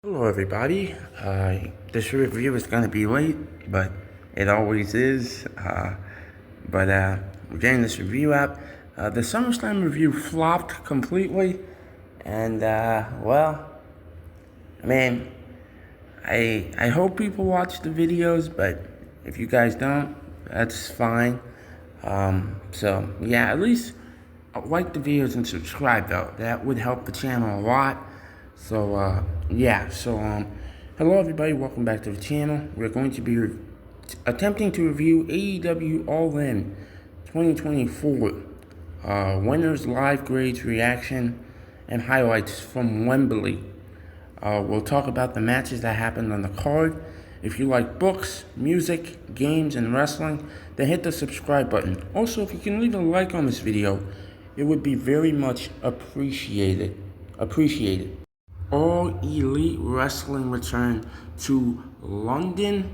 Hello everybody, this review is going to be late, but it always is, we're getting this review out. The SummerSlam review flopped completely, and, I mean, I hope people watch the videos, but if you guys don't, that's fine. Yeah, at least like the videos and subscribe though. That would help the channel a lot. Hello everybody, welcome back to the channel. We're going to be attempting to review AEW All In 2024. Winners, live grades, reaction, and highlights from Wembley. We'll talk about the matches that happened on the card. If you like books, music, games, and wrestling, then hit the subscribe button. Also, if you can leave a like on this video, it would be very much appreciated. All Elite Wrestling returned to London's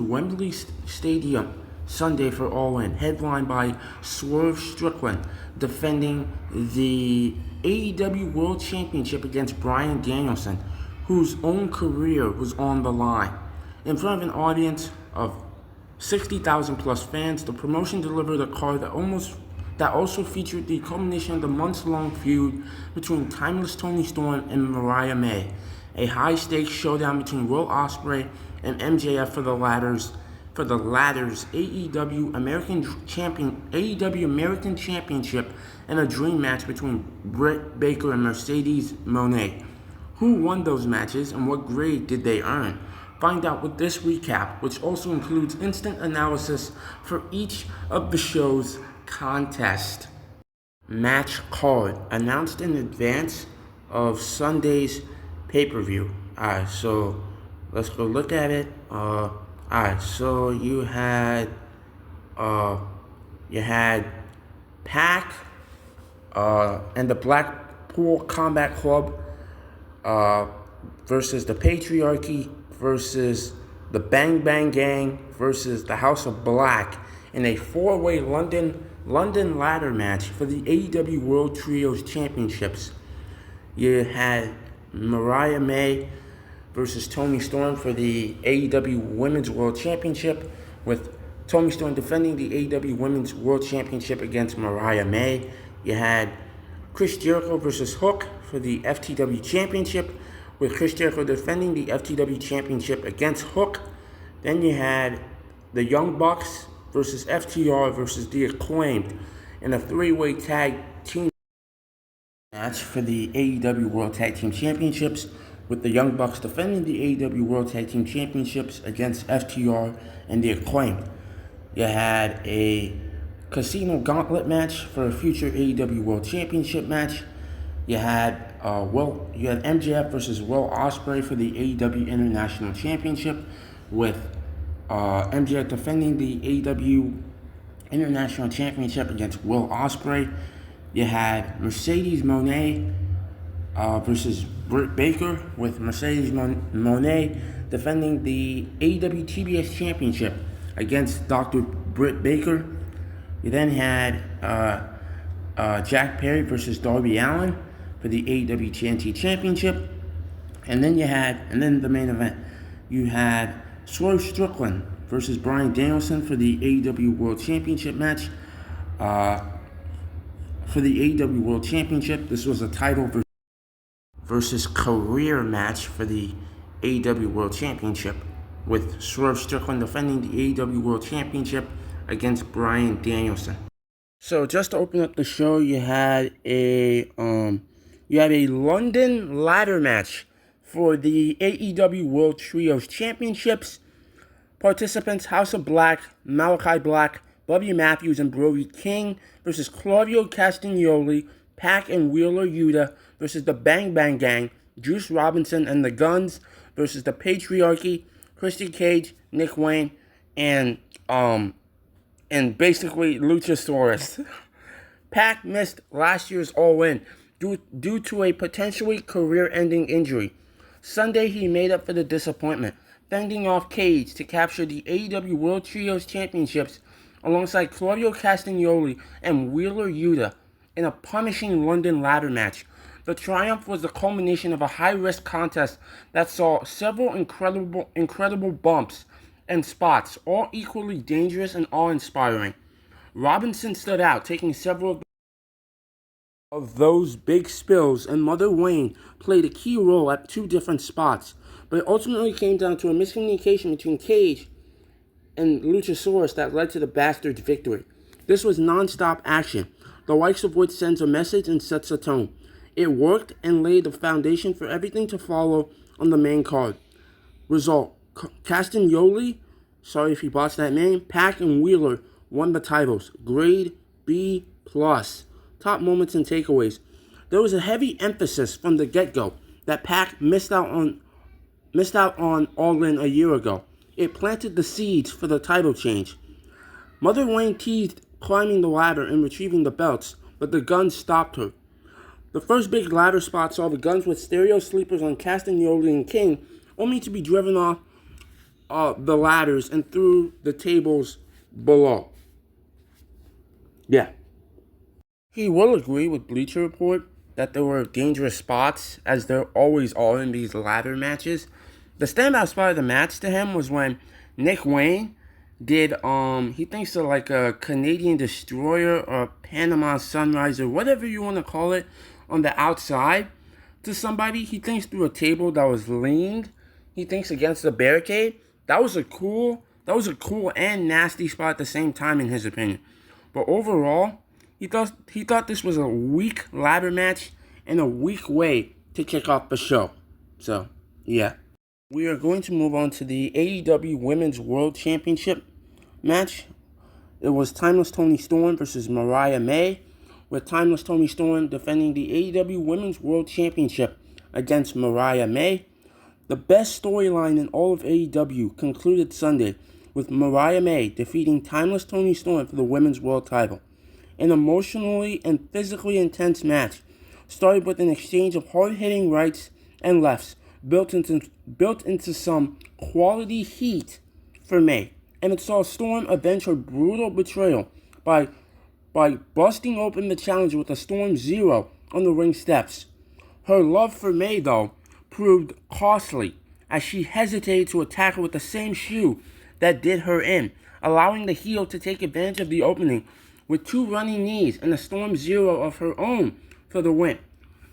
Wembley Stadium Sunday for All In, headlined by Swerve Strickland defending the AEW World Championship against Bryan Danielson, whose own career was on the line. In front of an audience of 60,000 plus fans, the promotion delivered a card that also featured the culmination of the months-long feud between Timeless Toni Storm and Mariah May, a high-stakes showdown between Will Ospreay and MJF for the latter's AEW American Championship, and a dream match between Britt Baker and Mercedes Moné. Who won those matches and what grade did they earn? Find out with this recap, which also includes instant analysis for each of the show's contest. Match card announced in advance of Sunday's pay-per-view. Alright, so let's go look at it. Alright, so you had Pac and the Blackpool Combat Club versus the Patriarchy versus the Bang Bang Gang versus the House of Black in a four-way London ladder match for the AEW World Trios Championships. You had Mariah May versus Toni Storm for the AEW Women's World Championship, with Toni Storm defending the AEW Women's World Championship against Mariah May. You had Chris Jericho versus Hook for the FTW Championship, with Chris Jericho defending the FTW Championship against Hook. Then you had the Young Bucks versus FTR versus The Acclaimed in a three-way tag team match for the AEW World Tag Team Championships, with the Young Bucks defending the AEW World Tag Team Championships against FTR and The Acclaimed. You had a Casino Gauntlet match for a future AEW World Championship match. You had MJF versus Will Ospreay for the AEW International Championship, with MJF defending the AEW International Championship against Will Ospreay. You had Mercedes Moné versus Britt Baker, with Mercedes Moné defending the AEW TBS Championship against Dr. Britt Baker. You then had Jack Perry versus Darby Allin for the AEW TNT Championship. And then the main event, you had Swerve Strickland versus Bryan Danielson for the AEW World Championship match. For the AEW World Championship, this was a title versus career match for the AEW World Championship, with Swerve Strickland defending the AEW World Championship against Bryan Danielson. So just to open up the show, you had a London ladder match for the AEW World Trios Championships. Participants: House of Black, Malachi Black, Bobby Matthews, and Brody King versus Claudio Castagnoli, Pac and Wheeler Yuta versus the Bang Bang Gang, Juice Robinson and the Guns versus the Patriarchy, Christian Cage, Nick Wayne, and basically Luchasaurus. Pac missed last year's All In due to a potentially career-ending injury. Sunday, he made up for the disappointment, fending off Cage to capture the AEW World Trios Championships alongside Claudio Castagnoli and Wheeler Yuta in a punishing London ladder match. The triumph was the culmination of a high-risk contest that saw several incredible bumps and spots, all equally dangerous and awe-inspiring. Robinson stood out, taking several of those big spills, and Mother Wayne played a key role at two different spots. But it ultimately came down to a miscommunication between Cage and Luchasaurus that led to the Bastard's victory. This was non-stop action, the likes of which sends a message and sets a tone. It worked and laid the foundation for everything to follow on the main card. Result: Castagnoli, sorry if you botched that name, Pac and Wheeler won the titles. Grade B+. Top moments and takeaways. There was a heavy emphasis from the get-go that Pac missed out on All In a year ago. It planted the seeds for the title change. Mother Wayne teased climbing the ladder and retrieving the belts, but the Guns stopped her. The first big ladder spot saw the Guns with stereo sleepers on Castagnoli and King, only to be driven off the ladders and through the tables below. Yeah. He will agree with Bleacher Report that there were dangerous spots, as there always are in these ladder matches. The standout spot of the match to him was when Nick Wayne did, he thinks of like a Canadian Destroyer or a Panama Sunrise or whatever you want to call it, on the outside to somebody. He thinks through a table that was leaned. He thinks against the barricade. That was a cool and nasty spot at the same time, in his opinion. But overall, he thought this was a weak ladder match and a weak way to kick off the show. So, yeah. We are going to move on to the AEW Women's World Championship match. It was Timeless Toni Storm versus Mariah May, with Timeless Toni Storm defending the AEW Women's World Championship against Mariah May. The best storyline in all of AEW concluded Sunday with Mariah May defeating Timeless Toni Storm for the Women's World title. An emotionally and physically intense match started with an exchange of hard-hitting rights and lefts built into some quality heat for May, and it saw Storm avenge her brutal betrayal by busting open the challenger with a Storm Zero on the ring steps. Her love for May, though, proved costly, as she hesitated to attack her with the same shoe that did her in, allowing the heel to take advantage of the opening with two running knees and a Storm Zero of her own for the win.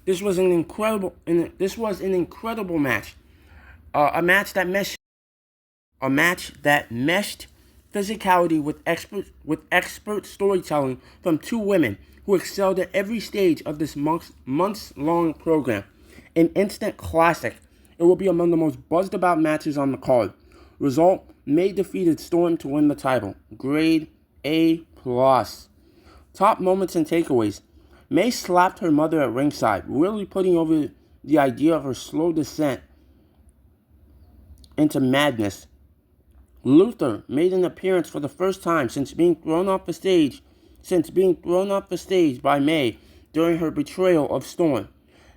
This was an incredible match. A match that meshed physicality with expert storytelling from two women who excelled at every stage of this months-long program. An instant classic. It will be among the most buzzed-about matches on the card. Result: May defeated Storm to win the title. Grade A+. Top moments and takeaways. May slapped her mother at ringside, really putting over the idea of her slow descent into madness. Luther made an appearance for the first time since being thrown off the stage by May during her betrayal of Storm.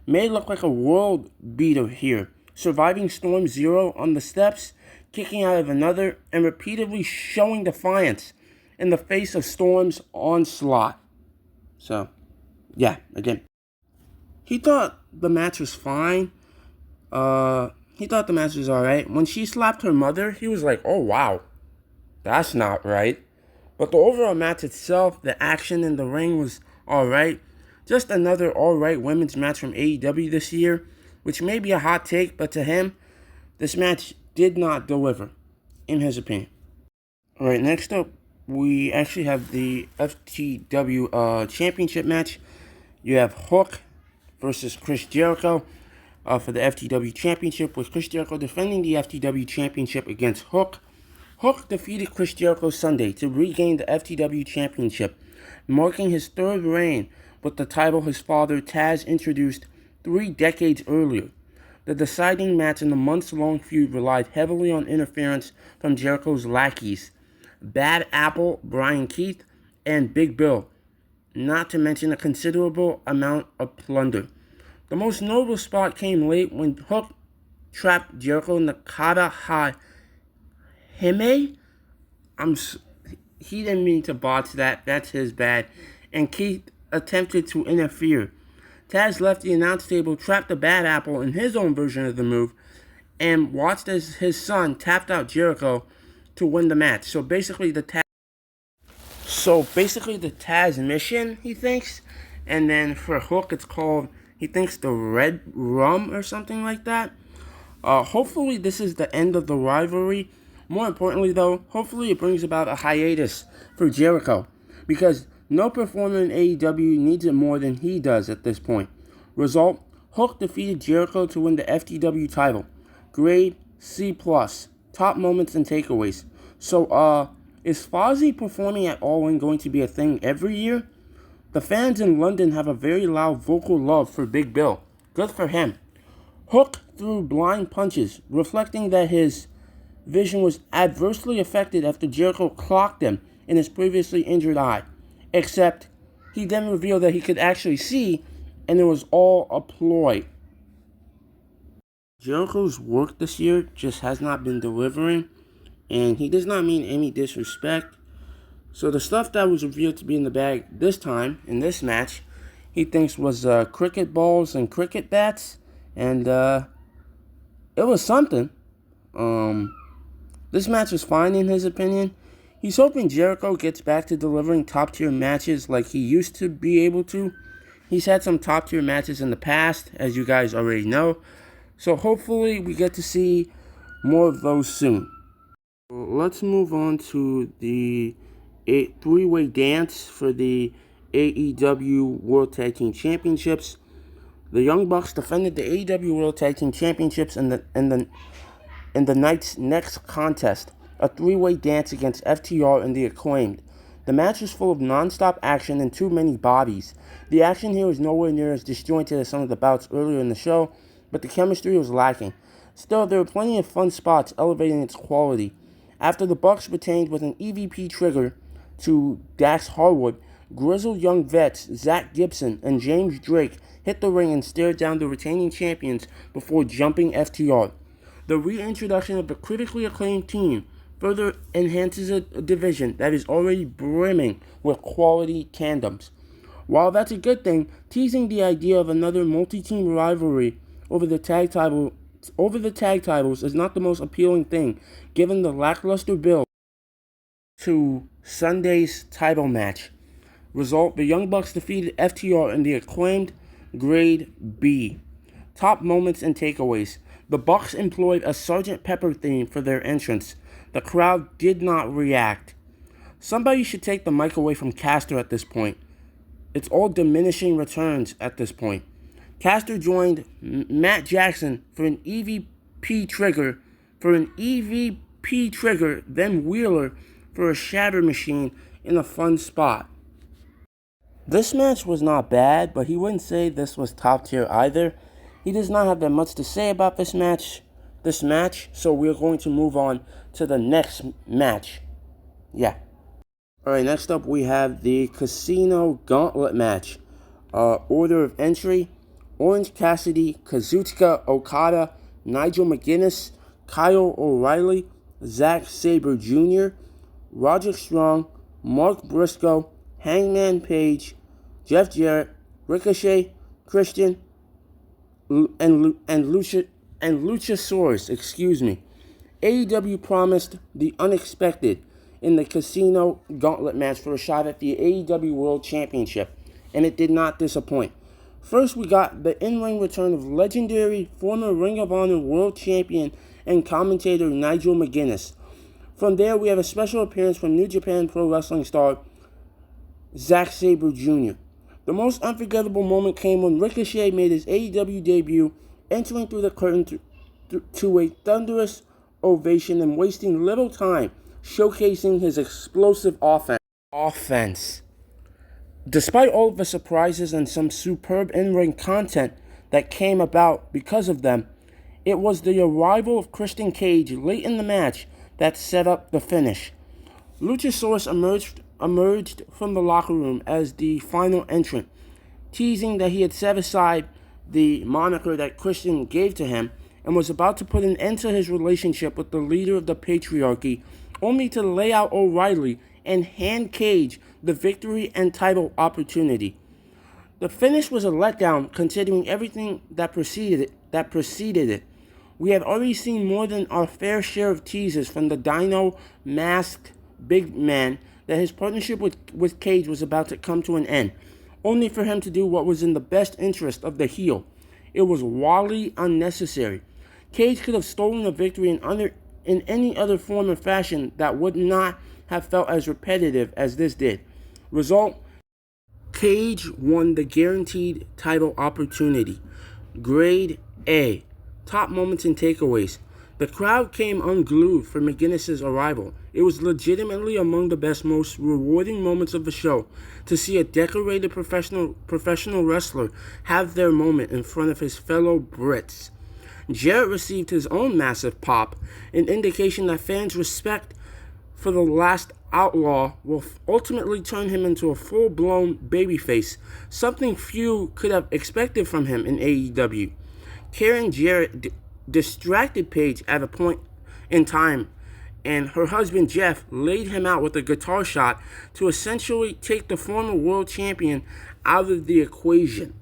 May looked like a world beater here, surviving Storm Zero on the steps, kicking out of another, and repeatedly showing defiance in the face of Storm's onslaught. So, yeah, again. He thought the match was fine. He thought the match was alright. When she slapped her mother, he was like, oh wow, that's not right. But the overall match itself, the action in the ring was alright. Just another alright women's match from AEW this year, which may be a hot take, but to him, this match did not deliver, in his opinion. Alright, next up, we actually have the FTW Championship match. You have Hook versus Chris Jericho for the FTW Championship, with Chris Jericho defending the FTW Championship against Hook. Hook defeated Chris Jericho Sunday to regain the FTW Championship, marking his third reign with the title his father Taz introduced 3 decades earlier. The deciding match in the months-long feud relied heavily on interference from Jericho's lackeys, Bad Apple, Brian Keith, and Big Bill, not to mention a considerable amount of plunder. The most notable spot came late when Hook trapped Jericho in the Kata Hime. He didn't mean to botch that. That's his bad. And Keith attempted to interfere. Taz left the announce table, trapped the Bad Apple in his own version of the move, and watched as his son tapped out Jericho to win the match. So basically the Taz mission, he thinks, and then for Hook it's called, he thinks, the Red Rum or something like that. Hopefully this is the end of the rivalry. More importantly though, hopefully it brings about a hiatus for Jericho, because no performer in AEW needs it more than he does at this point. Result, Hook defeated Jericho to win the FTW title. Grade C+. Top moments and takeaways. So, is Fozzy performing at All In going to be a thing every year? The fans in London have a very loud vocal love for Big Bill. Good for him. Hook threw blind punches, reflecting that his vision was adversely affected after Jericho clocked him in his previously injured eye. Except, he then revealed that he could actually see, and it was all a ploy. Jericho's work this year just has not been delivering, and he does not mean any disrespect. So the stuff that was revealed to be in the bag this time, in this match, he thinks was cricket balls and cricket bats, and it was something. This match was fine in his opinion. He's hoping Jericho gets back to delivering top-tier matches like he used to be able to. He's had some top-tier matches in the past, as you guys already know. So hopefully we get to see more of those soon. Let's move on to the three-way dance for the AEW World Tag Team Championships. The Young Bucks defended the AEW World Tag Team Championships in the night's next contest, a three-way dance against FTR and the Acclaimed. The match was full of non-stop action and too many bodies. The action here was nowhere near as disjointed as some of the bouts earlier in the show, but the chemistry was lacking. Still, there were plenty of fun spots elevating its quality. After the Bucks retained with an EVP trigger to Dax Harwood, grizzled young vets Zach Gibson and James Drake hit the ring and stared down the retaining champions before jumping FTR. The reintroduction of the critically acclaimed team further enhances a division that is already brimming with quality tandems. While that's a good thing, teasing the idea of another multi-team rivalry over the tag titles is not the most appealing thing, given the lackluster build to Sunday's title match. Result, the Young Bucks defeated FTR and the Acclaimed. Grade B. Top moments and takeaways. The Bucks employed a Sgt. Pepper theme for their entrance. The crowd did not react. Somebody should take the mic away from Caster at this point. It's all diminishing returns at this point. Caster joined Matt Jackson for an EVP trigger, then Wheeler for a shatter machine in a fun spot. This match was not bad, but he wouldn't say this was top tier either. He does not have that much to say about this match, so we're going to move on to the next match. Alright, next up we have the Casino Gauntlet match. Order of entry: Orange Cassidy, Kazuchika Okada, Nigel McGuinness, Kyle O'Reilly, Zack Sabre Jr., Roderick Strong, Mark Briscoe, Hangman Page, Jeff Jarrett, Ricochet, Christian, and Luchasaurus, AEW promised the unexpected in the Casino Gauntlet match for a shot at the AEW World Championship, and it did not disappoint. First, we got the in-ring return of legendary former Ring of Honor World Champion and commentator Nigel McGuinness. From there, we have a special appearance from New Japan Pro Wrestling star Zack Sabre Jr. The most unforgettable moment came when Ricochet made his AEW debut, entering through the curtain to a thunderous ovation and wasting little time showcasing his explosive offense. Despite all of the surprises and some superb in-ring content that came about because of them, it was the arrival of Christian Cage late in the match that set up the finish. Luchasaurus emerged from the locker room as the final entrant, teasing that he had set aside the moniker that Christian gave to him and was about to put an end to his relationship with the leader of the patriarchy, only to lay out O'Reilly and hand Cage the victory and title opportunity. The finish was a letdown considering everything that preceded it. We have already seen more than our fair share of teasers from the Dino masked big man that his partnership with Cage was about to come to an end, only for him to do what was in the best interest of the heel. It was wholly unnecessary. Cage could have stolen the victory in any other form or fashion that would not have felt as repetitive as this did. Result: Cage won the guaranteed title opportunity. Grade A. Top moments and takeaways. The crowd came unglued for McGuinness's arrival. It was legitimately among the best, most rewarding moments of the show to see a decorated professional wrestler have their moment in front of his fellow Brits. Jarrett received his own massive pop, an indication that fans' respect for the last outlaw will ultimately turn him into a full-blown babyface, something few could have expected from him in AEW. Karen Jarrett distracted Paige at a point in time, and her husband Jeff laid him out with a guitar shot to essentially take the former world champion out of the equation.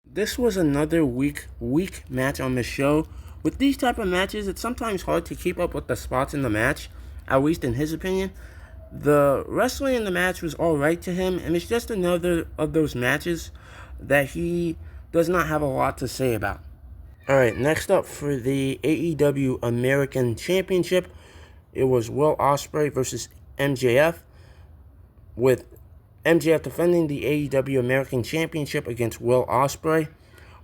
This was another weak match on the show. With these type of matches, it's sometimes hard to keep up with the spots in the match, at least in his opinion. The wrestling in the match was alright to him, and it's just another of those matches that he does not have a lot to say about. Alright, next up for the AEW American Championship, it was Will Ospreay versus MJF, with MJF defending the AEW American Championship against Will Ospreay.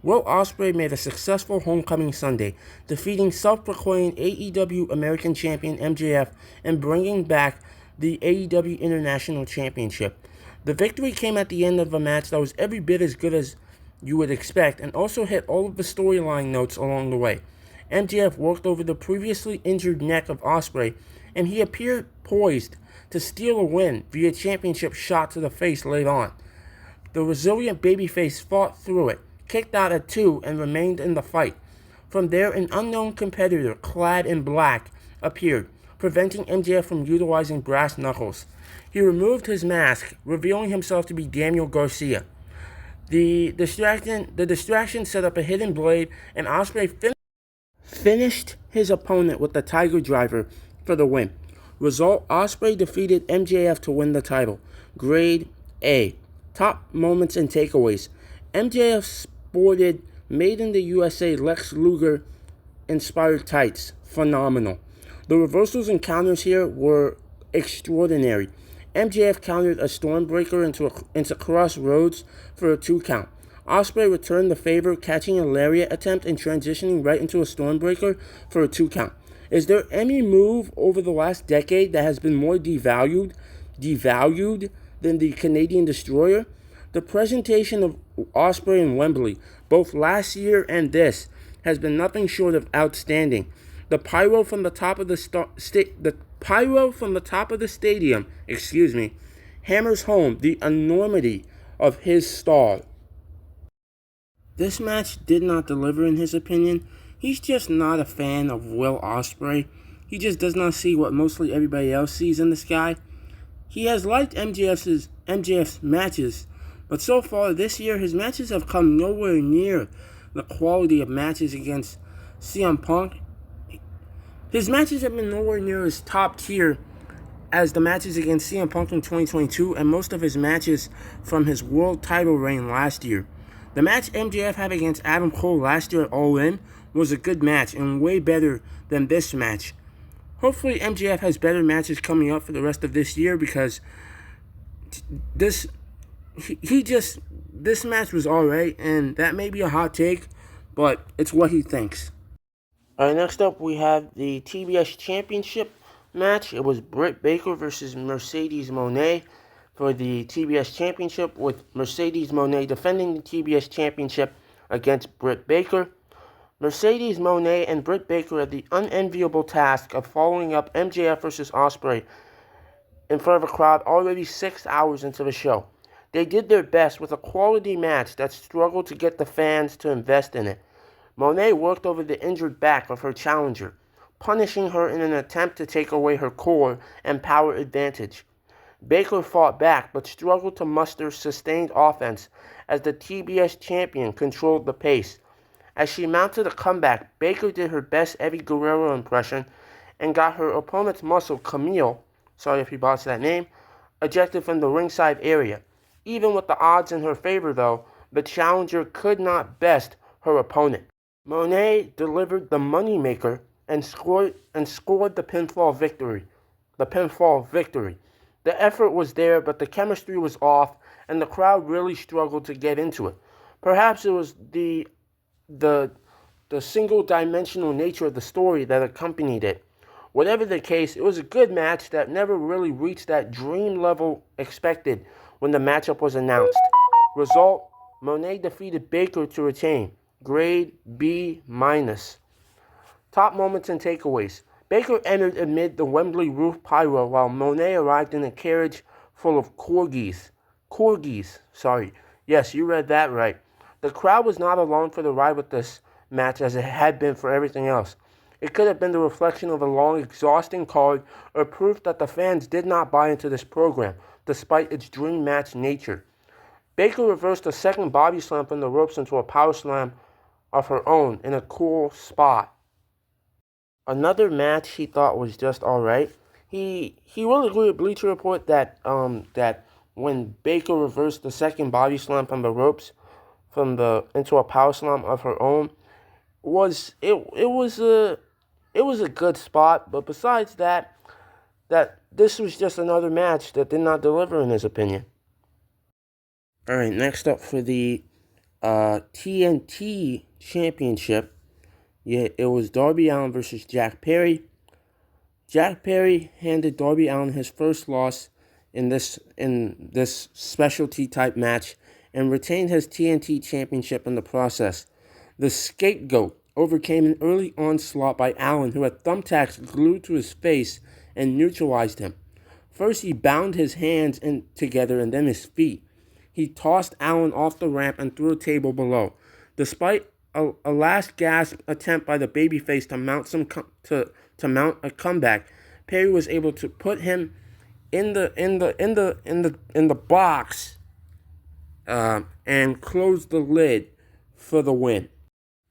Will Ospreay made a successful homecoming Sunday, defeating self-proclaimed AEW American Champion MJF and bringing back the AEW International Championship. The victory came at the end of a match that was every bit as good as you would expect, and also hit all of the storyline notes along the way. MJF worked over the previously injured neck of Ospreay, and he appeared poised to steal a win via championship shot to the face late on. The resilient babyface fought through it, kicked out at 2, and remained in the fight. From there, an unknown competitor clad in black appeared, preventing MJF from utilizing brass knuckles. He removed his mask, revealing himself to be Daniel Garcia. The distraction set up a hidden blade, and Ospreay finished his opponent with the Tiger Driver for the win. Result: Ospreay defeated MJF to win the title. Grade A. Top moments and takeaways. MJF sported made in the USA Lex Luger inspired tights. Phenomenal. The reversals and counters here were extraordinary. MJF countered a Stormbreaker into Crossroads for a 2 count. Ospreay returned the favor, catching a lariat attempt and transitioning right into a Stormbreaker for a 2 count. Is there any move over the last decade that has been more devalued than the Canadian Destroyer? The presentation of Ospreay and Wembley, both last year and this, has been nothing short of outstanding. The pyro from the top of the stadium, hammers home the enormity of his star. This match did not deliver in his opinion. He's just not a fan of Will Ospreay. He just does not see what mostly everybody else sees in this guy. He has liked MJF's matches, but so far this year his matches have come nowhere near the quality of matches against CM Punk. His matches have been nowhere near as top tier as the matches against CM Punk in 2022 and most of his matches from his world title reign last year. The match MJF had against Adam Cole last year at All In was a good match and way better than this match. Hopefully MJF has better matches coming up for the rest of this year, because this match was alright, and that may be a hot take, but it's what he thinks. Alright, next up we have the TBS Championship match. It was Britt Baker versus Mercedes Moné for the TBS Championship, with Mercedes Moné defending the TBS Championship against Britt Baker. Mercedes Moné and Britt Baker had the unenviable task of following up MJF versus Ospreay in front of a crowd already 6 hours into the show. They did their best with a quality match that struggled to get the fans to invest in it. Moné worked over the injured back of her challenger, punishing her in an attempt to take away her core and power advantage. Baker fought back but struggled to muster sustained offense as the TBS champion controlled the pace. As she mounted a comeback, Baker did her best Eddie Guerrero impression and got her opponent's muscle, Camille, sorry if you botched that name, ejected from the ringside area. Even with the odds in her favor, though, the challenger could not best her opponent. Monet delivered the moneymaker and scored the pinfall victory. The effort was there, but the chemistry was off, and the crowd really struggled to get into it. Perhaps it was the single-dimensional nature of the story that accompanied it. Whatever the case, it was a good match that never really reached that dream level expected when the matchup was announced. Result, Monet defeated Baker to retain. Grade B-. Top moments and takeaways. Baker entered amid the Wembley roof pyro while Monet arrived in a carriage full of corgis. Sorry. Yes, you read that right. The crowd was not alone for the ride with this match as it had been for everything else. It could have been the reflection of a long, exhausting card or proof that the fans did not buy into this program, despite its dream match nature. Baker reversed a second body slam from the ropes into a power slam of her own in a cool spot. Another match he thought was just alright. He will agree with Bleacher Report that when Baker reversed the second body slam from the ropes into a power slam of her own was a good spot, but besides that this was just another match that did not deliver in his opinion. Alright, next up for the TNT Championship. Yeah, it was Darby Allin versus Jack Perry. Jack Perry handed Darby Allin his first loss in this specialty type match and retained his TNT Championship in the process. The scapegoat overcame an early onslaught by Allin, who had thumbtacks glued to his face and neutralized him. First, he bound his hands together and then his feet. He tossed Allin off the ramp and through a table below. Despite a last gasp attempt by the babyface to mount a comeback, Perry was able to put him in the box and close the lid for the win.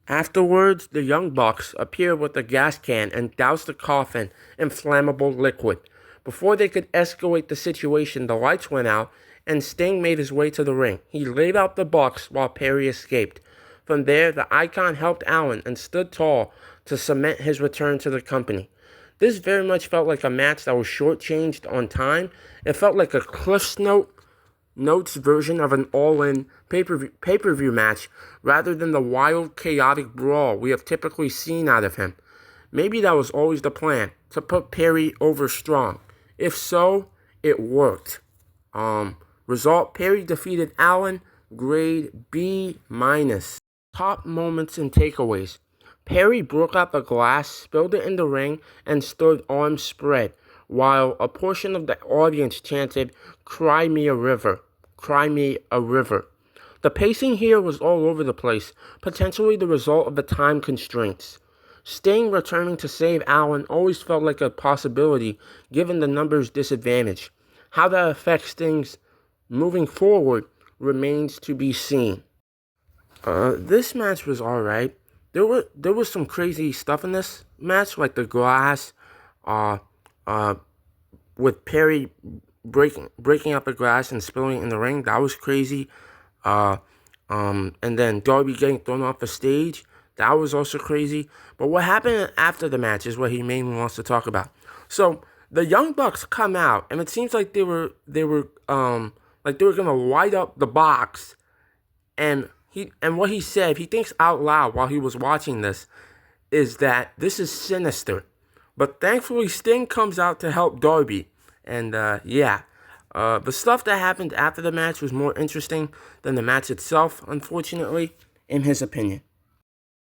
Afterwards, the Young Bucks appeared with a gas can and doused the coffin in flammable liquid. Before they could escalate the situation, the lights went out and Sting made his way to the ring. He laid out the Bucks while Perry escaped. From there, the Icon helped Allin and stood tall to cement his return to the company. This very much felt like a match that was shortchanged on time. It felt like a Cliff's Notes version of an All In pay-per-view match rather than the wild, chaotic brawl we have typically seen out of him. Maybe that was always the plan, to put Perry over strong. If so, it worked. Result, Perry defeated Allin, grade B-. Top moments and takeaways. Perry broke out the glass, spilled it in the ring, and stood arms spread, while a portion of the audience chanted, "Cry me a river, cry me a river." The pacing here was all over the place, potentially the result of the time constraints. Sting returning to save Allin always felt like a possibility given the numbers disadvantage. How that affects things moving forward remains to be seen. This match was alright. There was some crazy stuff in this match, like the glass, with Perry breaking up the glass and spilling it in the ring. That was crazy. And then Darby getting thrown off the stage. That was also crazy. But what happened after the match is what he mainly wants to talk about. So the Young Bucks come out, and it seems like they were gonna light up the box, and what he said, he thinks out loud while he was watching this, is that this is sinister. But thankfully, Sting comes out to help Darby. And the stuff that happened after the match was more interesting than the match itself, unfortunately, in his opinion.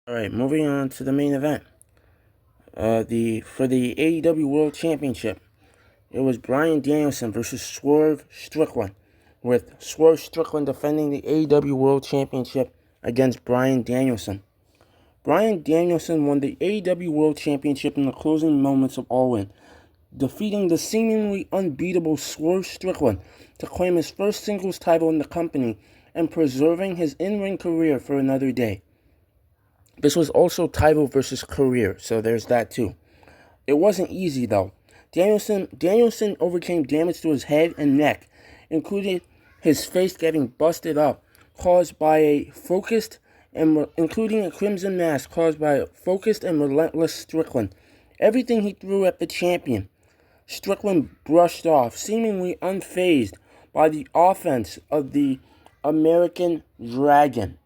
Alright, moving on to the main event. For the AEW World Championship, it was Bryan Danielson versus Swerve Strickland, with Swerve Strickland defending the AEW World Championship against Bryan Danielson. Bryan Danielson won the AEW World Championship in the closing moments of All In. defeating the seemingly unbeatable Swerve Strickland to claim his first singles title in the company and preserving his in-ring career for another day. This was also title versus career, so there's that too. It wasn't easy though. Danielson overcame damage to his head and neck, including his face getting busted up, including a crimson mask caused by a focused and relentless Strickland. Everything he threw at the champion, Strickland brushed off, seemingly unfazed by the offense of the American Dragon.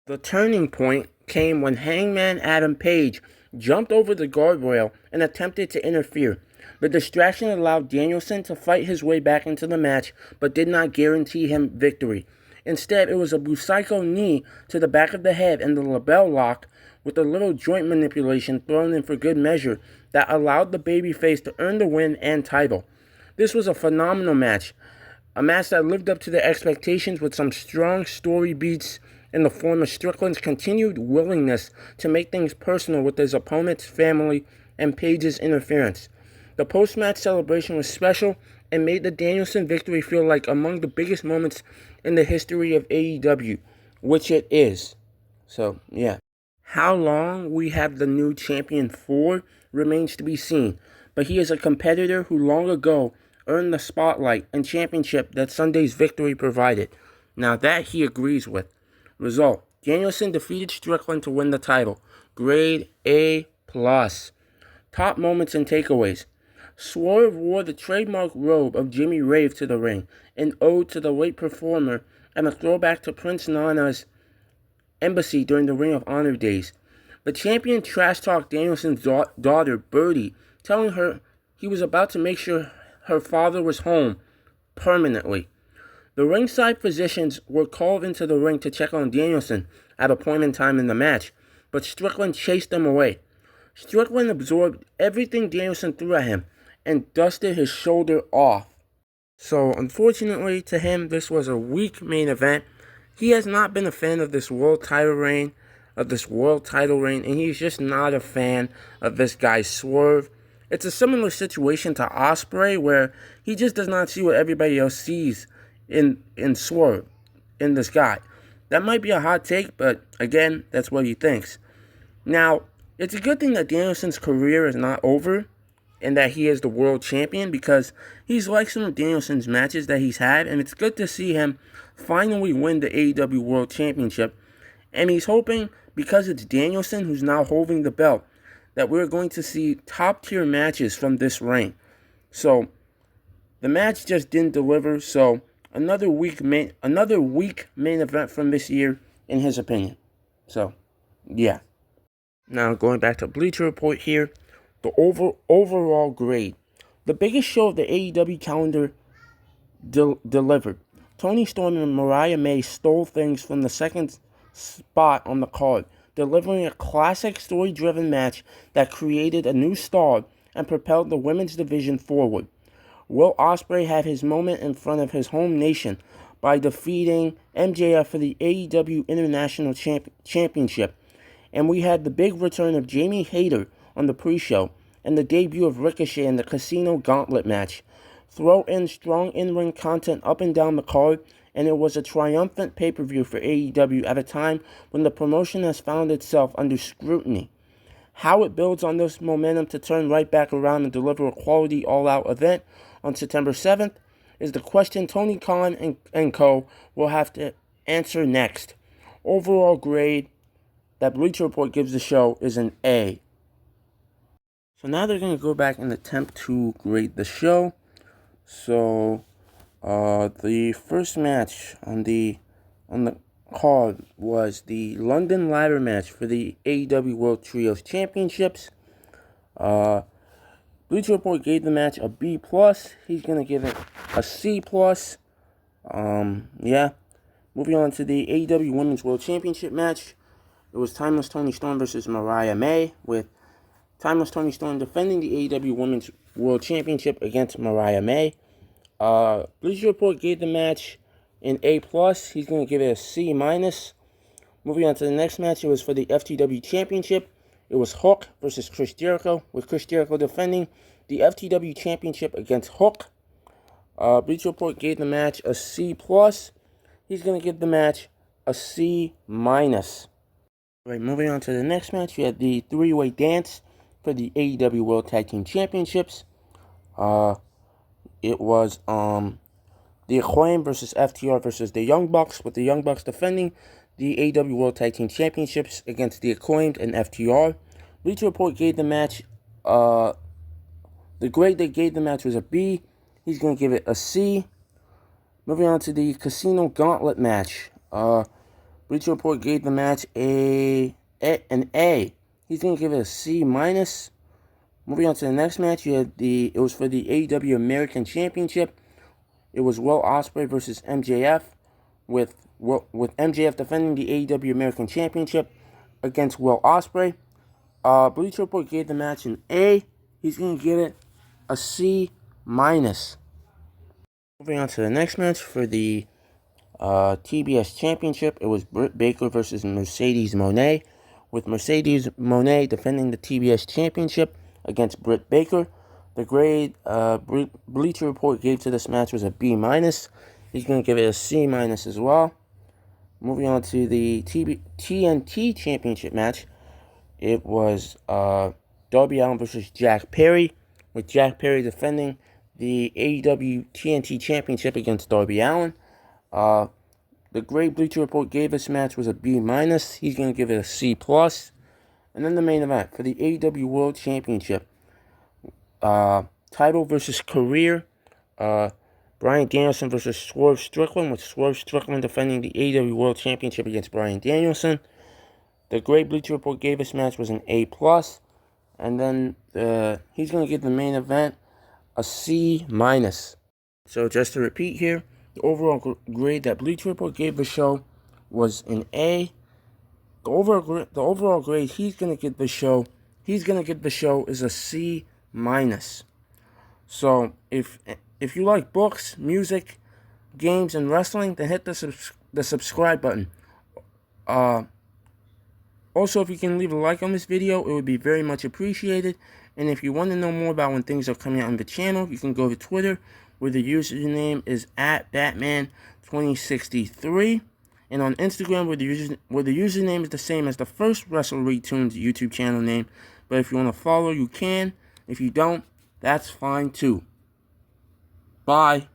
The turning point came when Hangman Adam Page jumped over the guardrail and attempted to interfere. The distraction allowed Danielson to fight his way back into the match, but did not guarantee him victory. Instead, it was a Busaiku knee to the back of the head and the label lock with a little joint manipulation thrown in for good measure that allowed the babyface to earn the win and title. This was a phenomenal match, a match that lived up to the expectations with some strong story beats in the form of Strickland's continued willingness to make things personal with his opponent's family and Page's interference. The post-match celebration was special and made the Danielson victory feel like among the biggest moments in the history of AEW, which it is. So, yeah. How long we have the new champion for remains to be seen, but he is a competitor who long ago earned the spotlight and championship that Sunday's victory provided. Now that he agrees with. Result: Danielson defeated Strickland to win the title. Grade A+. Top moments and takeaways. Swerve wore the trademark robe of Jimmy Rave to the ring, an ode to the late performer and a throwback to Prince Nana's embassy during the Ring of Honor days. The champion trash-talked Danielson's daughter, Birdie, telling her he was about to make sure her father was home permanently. The ringside physicians were called into the ring to check on Danielson at a point in time in the match, but Strickland chased them away. Strickland absorbed everything Danielson threw at him and dusted his shoulder off. So, unfortunately to him, this was a weak main event. He has not been a fan of this world title reign, and he's just not a fan of this guy Swerve. It's a similar situation to Ospreay, where he just does not see what everybody else sees in Swerve, in this guy. That might be a hot take, but again, that's what he thinks. Now, it's a good thing that Danielson's career is not over and that he is the world champion, because he's like some of Danielson's matches that he's had, and it's good to see him finally win the AEW World Championship. And he's hoping, because it's Danielson who's now holding the belt, that we're going to see top-tier matches from this reign. So, the match just didn't deliver, so another weak main event from this year, in his opinion. So, yeah. Now, going back to Bleacher Report here, the overall grade. The biggest show of the AEW calendar delivered. Toni Storm and Mariah May stole things from the second spot on the card, delivering a classic story-driven match that created a new star and propelled the women's division forward. Will Ospreay had his moment in front of his home nation by defeating MJF for the AEW International Championship. And we had the big return of Jamie Hayter on the pre-show and the debut of Ricochet in the Casino Gauntlet match. Throw in strong in-ring content up and down the card, and it was a triumphant pay-per-view for AEW at a time when the promotion has found itself under scrutiny. How it builds on this momentum to turn right back around and deliver a quality all-out event on September 7th is the question Tony Khan and co. will have to answer next. Overall grade that Bleacher Report gives the show is an A. So now they're going to go back and attempt to grade the show. So, the first match on the card was the London ladder match for the AEW World Trios Championships. Bleacher Report gave the match a B+. He's going to give it a C+. Yeah. Moving on to the AEW Women's World Championship match. It was Timeless Toni Storm versus Mariah May, with Timeless Toni Storm defending the AEW Women's World Championship against Mariah May. Bleacher Report gave the match an A+. He's going to give it a C-. Moving on to the next match, it was for the FTW Championship. It was Hook versus Chris Jericho, with Chris Jericho defending the FTW Championship against Hook. Bleacher Report gave the match a C+. He's going to give the match a C-. Right, moving on to the next match, we had the three-way dance for the AEW World Tag Team Championships. It was the Acclaim versus FTR versus the Young Bucks, with the Young Bucks defending the AEW World Tag Team Championships against the Acclaimed and FTR. Bleacher Report gave the match, the grade they gave the match was a B. He's going to give it a C. Moving on to the Casino Gauntlet match. Bleacher Report gave the match an A. He's going to give it a C-. Moving on to the next match, it was for the AEW American Championship. It was Will Ospreay versus MJF, with MJF defending the AEW American Championship against Will Ospreay. Bleacher Report gave the match an A. He's going to give it a C-. Moving on to the next match for the TBS Championship, it was Britt Baker versus Mercedes Moné, with Mercedes Moné defending the TBS Championship against Britt Baker. The grade Bleacher Report gave to this match was a B-. He's going to give it a C- as well. Moving on to the TNT Championship match, it was Darby Allin versus Jack Perry, with Jack Perry defending the AEW TNT Championship against Darby Allin. The grade Bleacher Report gave this match was a B-. He's going to give it a C+. And then the main event for the AEW World Championship, title versus career, Bryan Danielson versus Swerve Strickland, with Swerve Strickland defending the AEW World Championship against Bryan Danielson. The grade Bleacher Report gave this match was an A+. And then he's going to give the main event a C-. So just to repeat here, the overall grade that Bleacher Report gave the show was an A. The overall grade he's going to give the show is a C-. So if you like books, music, games, and wrestling, then hit the subscribe button. Also, if you can leave a like on this video, it would be very much appreciated. And if you want to know more about when things are coming out on the channel, you can go to Twitter, where the username is @Batman2063. And on Instagram, where the username is the same as the first Wrestle Retunes YouTube channel name. But if you want to follow, you can. If you don't, that's fine too. Bye.